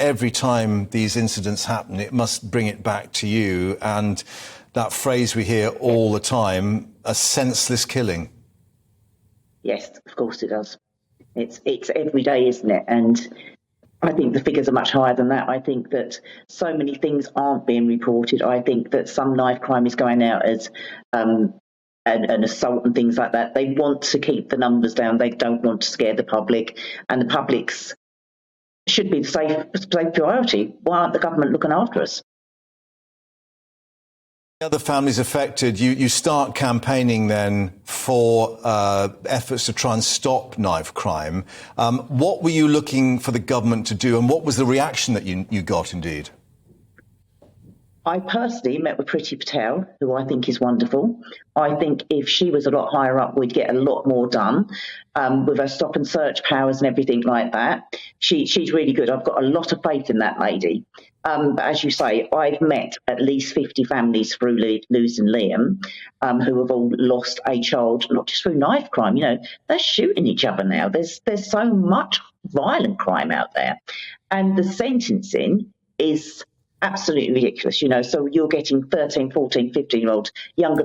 every time these incidents happen, it must bring it back to you. And that phrase we hear all the time, a senseless killing. Yes, of course it does. It's every day, isn't it? And I think the figures are much higher than that. I think that so many things aren't being reported. I think that some knife crime is going out as an assault and things like that. They want to keep the numbers down. They don't want to scare the public, and the public's should be the safe priority. Why aren't the government looking after us? Other families affected, you start campaigning then for efforts to try and stop knife crime. What were you looking for the government to do, and what was the reaction that you got indeed? I personally met with Priti Patel, who I think is wonderful. I think if she was a lot higher up, we'd get a lot more done with her stop and search powers and everything like that. She's really good. I've got a lot of faith in that lady. But as you say, I've met at least 50 families through losing Liam who have all lost a child, not just through knife crime. You know, they're shooting each other now. There's so much violent crime out there. And the sentencing is absolutely ridiculous, you know. So you're getting 13, 14, 15-year-olds, younger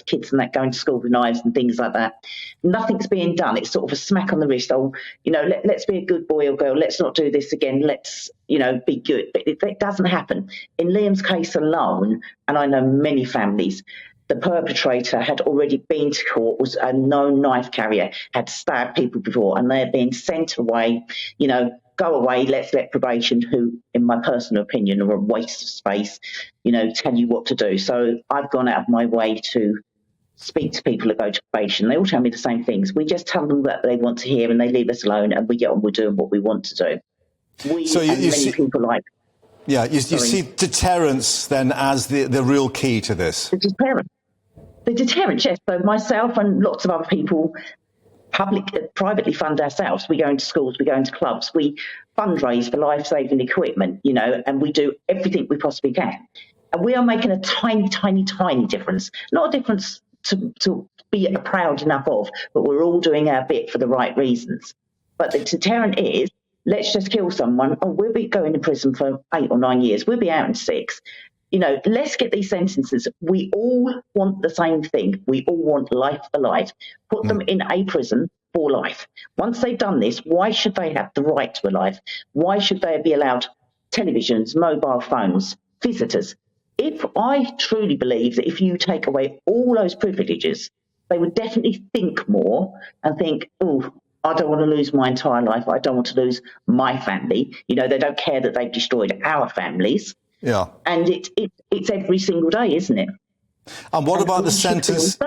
kids than that, going to school with knives and things like that. Nothing's being done. It's sort of a smack on the wrist. Oh, you know, let's be a good boy or girl. Let's not do this again. Let's, you know, be good. But it doesn't happen. In Liam's case alone, and I know many families, the perpetrator had already been to court, was a known knife carrier, had stabbed people before, and they're being sent away, you know, go away, let's let probation, who, in my personal opinion, are a waste of space, you know, tell you what to do. So I've gone out of my way to speak to people that go to probation. They all tell me the same things. We just tell them what they want to hear and they leave us alone, and we get on with doing what we want to do. Many people like... Yeah, you see deterrence then as the real key to this? The deterrence, yes. So myself and lots of other people privately fund ourselves. We go into schools, we go into clubs, we fundraise for life-saving equipment, you know, and we do everything we possibly can. And we are making a tiny, tiny, tiny difference. Not a difference to be proud enough of, but we're all doing our bit for the right reasons. But the deterrent is, let's just kill someone. Oh, we'll be going to prison for 8 or 9 years. We'll be out in 6. You know, let's get these sentences. We all want the same thing. We all want life for life. Put them in a prison for life. Once they've done this, why should they have the right to a life? Why should they be allowed televisions, mobile phones, visitors? If I truly believe that if you take away all those privileges, they would definitely think more and think, oh, I don't want to lose my entire life. I don't want to lose my family. You know, they don't care that they've destroyed our families. Yeah. And it's every single day, isn't it? And what about the sentence?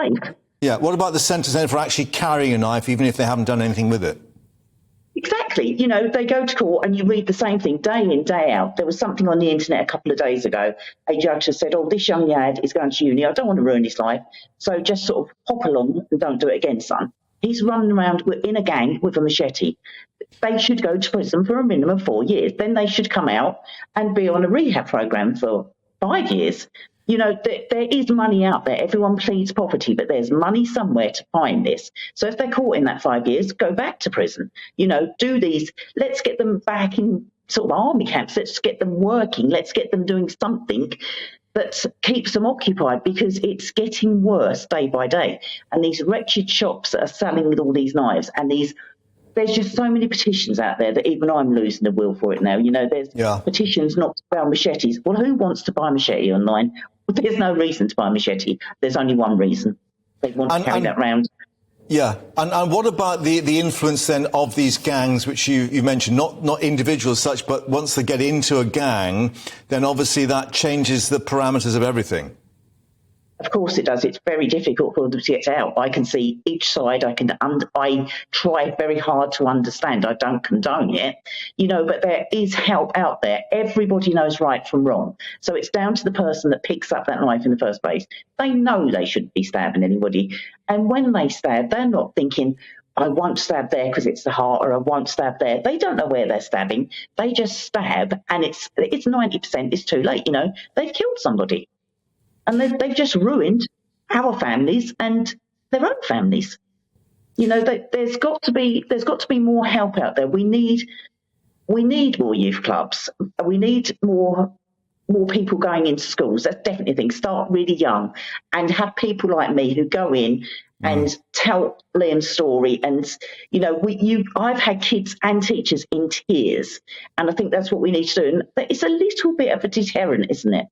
Yeah. What about the sentence then for actually carrying a knife, even if they haven't done anything with it? Exactly. You know, they go to court and you read the same thing day in, day out. There was something on the internet a couple of days ago. A judge has said, oh, this young lad is going to uni. I don't want to ruin his life. So just sort of hop along and don't do it again, son. He's running around in a gang with a machete. They should go to prison for a minimum of 4 years. Then they should come out and be on a rehab program for 5 years. You know, there is money out there. Everyone pleads poverty, but there's money somewhere to find this. So if they're caught in that 5 years, go back to prison. You know, do these. Let's get them back in sort of army camps. Let's get them working. Let's get them doing something that keeps them occupied, because it's getting worse day by day. And these wretched shops that are selling with all these knives and there's just so many petitions out there that even I'm losing the will for it now. You know, there's petitions not to buy machetes. Well, who wants to buy a machete online? There's no reason to buy a machete. There's only one reason. They want to carry that around. Yeah. And what about the influence then of these gangs, which you mentioned, not individuals such, but once they get into a gang, then obviously that changes the parameters of everything. Of course it does. It's very difficult for them to get out. I can see each side. I try very hard to understand. I don't condone it, you know, but there is help out there. Everybody knows right from wrong. So it's down to the person that picks up that knife in the first place. They know they shouldn't be stabbing anybody. And when they stab, they're not thinking, I won't stab there because it's the heart, or I won't stab there. They don't know where they're stabbing. They just stab, and it's 90%. It's too late, you know. They've killed somebody. And they've just ruined our families and their own families. You know, there's got to be more help out there. We need we need more youth clubs. We need more people going into schools. That's definitely a thing. Start really young and have people like me who go in and tell Liam's story. And, you know, I've had kids and teachers in tears. And I think that's what we need to do. But it's a little bit of a deterrent, isn't it?